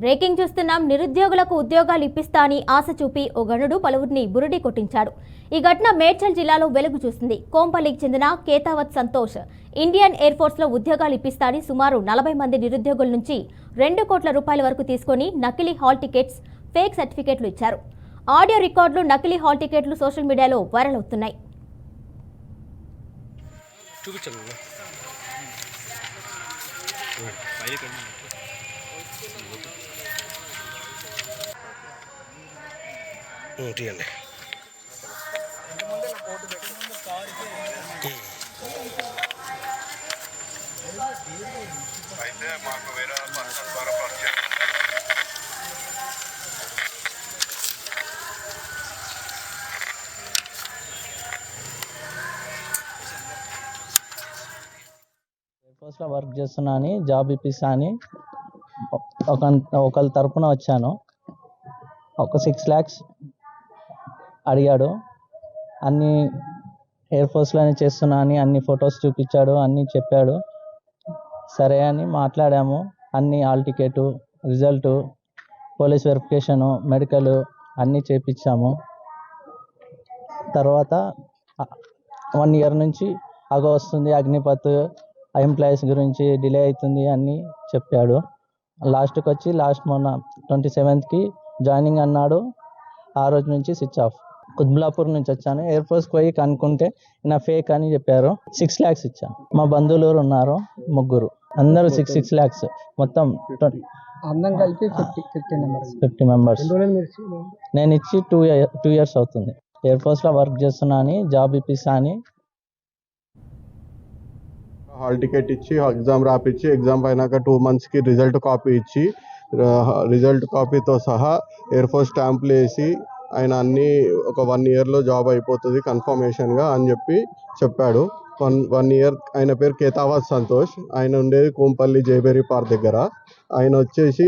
Breaking చూస్తున్నాం. నిరుద్యోగులకు ఉద్యోగాలు ఇప్పిస్తా అని ఆశ చూపి ఓ గనుడు పలువురిని బురుడి కొట్టించాడు. ఈ ఘటన మేడ్చల్ జిల్లాలో వెలుగు చూసింది. కోంపల్లికి చెందిన Kethavath Santosh Indian air force లో ఉద్యోగాలు ఇప్పిస్తా అని సుమారు 40 మంది నిరుద్యోగుల నుంచి 2 కోట్ల రూపాయల వరకు తీసుకొని నకిలీ హాల్ టికెట్స్, ఫేక్ సర్టిఫికెట్లు ఇచ్చారు. ఆడియో రికార్డులు, నకిలీ హాల్ టికెట్లు సోషల్ మీడియాలో వైరల్ అవుతున్నాయి. అయితే మాకు వేరే పర్సన్ ద్వారా పరిచయం ఎయిర్ఫోర్స్లో వర్క్ చేస్తున్నా అని జాబ్ ఇప్పిస్తా అని ఒకళ్ళ తరపున వచ్చాను. ఒక 6 lakhs అడిగాడు. అన్ని ఎయిర్ఫోర్స్లోనే చేస్తున్నా అని అన్ని ఫొటోస్ చూపించాడు, అన్నీ చెప్పాడు. సరే అని మాట్లాడాము. అన్ని hall ticket, result, police verification, medical అన్నీ చేయించాము. తర్వాత 1 year నుంచి వస్తుంది, అగ్నిపత్ ఎంప్లాయీస్ గురించి డిలే అవుతుంది అన్నీ చెప్పాడు. లాస్ట్కి వచ్చి మొన్న 27th జాయినింగ్ అన్నాడు. ఆ రోజు నుంచి స్విచ్ ఆఫ్. కుత్బులాపూర్ నుంచి వచ్చాను. ఎయిర్ ఫోర్స్కి పోయి కనుక్కుంటే నా ఫేక్ అని చెప్పారు. 6 lakhs ఇచ్చాను. మా బంధువులు ఉన్నారు 3, అందరూ 6 lakhs మొత్తం కలిపి 50 members. నేను ఇచ్చి 2 years అవుతుంది. ఎయిర్ ఫోర్స్లో వర్క్ చేస్తున్నా అని జాబ్ ఇప్పిస్తా అని హాల్ టికెట్ ఇచ్చి ఎగ్జామ్ రాపిచ్చి ఎగ్జామ్ అయినాక 2 monthsకి రిజల్ట్ కాపీ ఇచ్చి రిజల్ట్ కాపీతో సహా ఎయిర్ ఫోర్స్ స్టాంపులు వేసి ఆయన అన్నీ ఒక 1 yearలో జాబ్ అయిపోతుంది కన్ఫర్మేషన్గా అని చెప్పాడు. 1 year. ఆయన పేరు కేతావత్ సంతోష్. ఆయన ఉండేది కోంపల్లి జేబేరి పార్క్ దగ్గర. ఆయన వచ్చేసి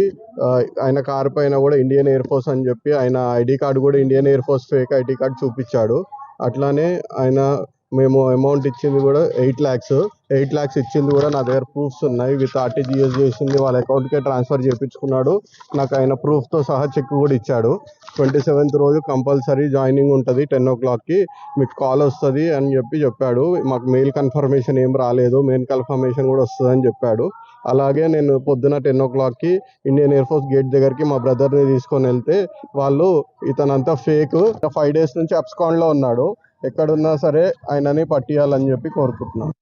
ఆయన కారు పైన కూడా ఇండియన్ ఎయిర్ ఫోర్స్ అని చెప్పి ఆయన ఐడి కార్డు కూడా Indian air force fake ID card చూపించాడు. అట్లానే ఆయన మేము అమౌంట్ ఇచ్చింది కూడా 8 lakhs ఇచ్చింది కూడా నా దగ్గర ప్రూఫ్స్ ఉన్నాయి. విత్ RTGS చేసింది వాళ్ళ అకౌంట్కే ట్రాన్స్ఫర్ చేయించుకున్నాడు. నాకు ఆయన ప్రూఫ్తో సహా చెక్ కూడా ఇచ్చాడు. 27th రోజు కంపల్సరీ జాయినింగ్ ఉంటుంది 10 o'clockకి, మీకు కాల్ వస్తుంది అని చెప్పాడు. మాకు మెయిల్ కన్ఫర్మేషన్ ఏం రాలేదు, మెయిల్ కన్ఫర్మేషన్ కూడా వస్తుందని చెప్పాడు. అలాగే నేను పొద్దున 10 o'clockకి ఇండియన్ ఎయిర్ ఫోర్స్ గేట్ దగ్గరికి మా బ్రదర్ని తీసుకొని వెళ్తే వాళ్ళు ఇతనంతా ఫేక్, 5 days నుంచి అబ్స్కాండ్లో ఉన్నాడు, ఎక్కడున్నా సరే ఆయనని పట్టియాలని చెప్పి కోరుకుంటున్నాను.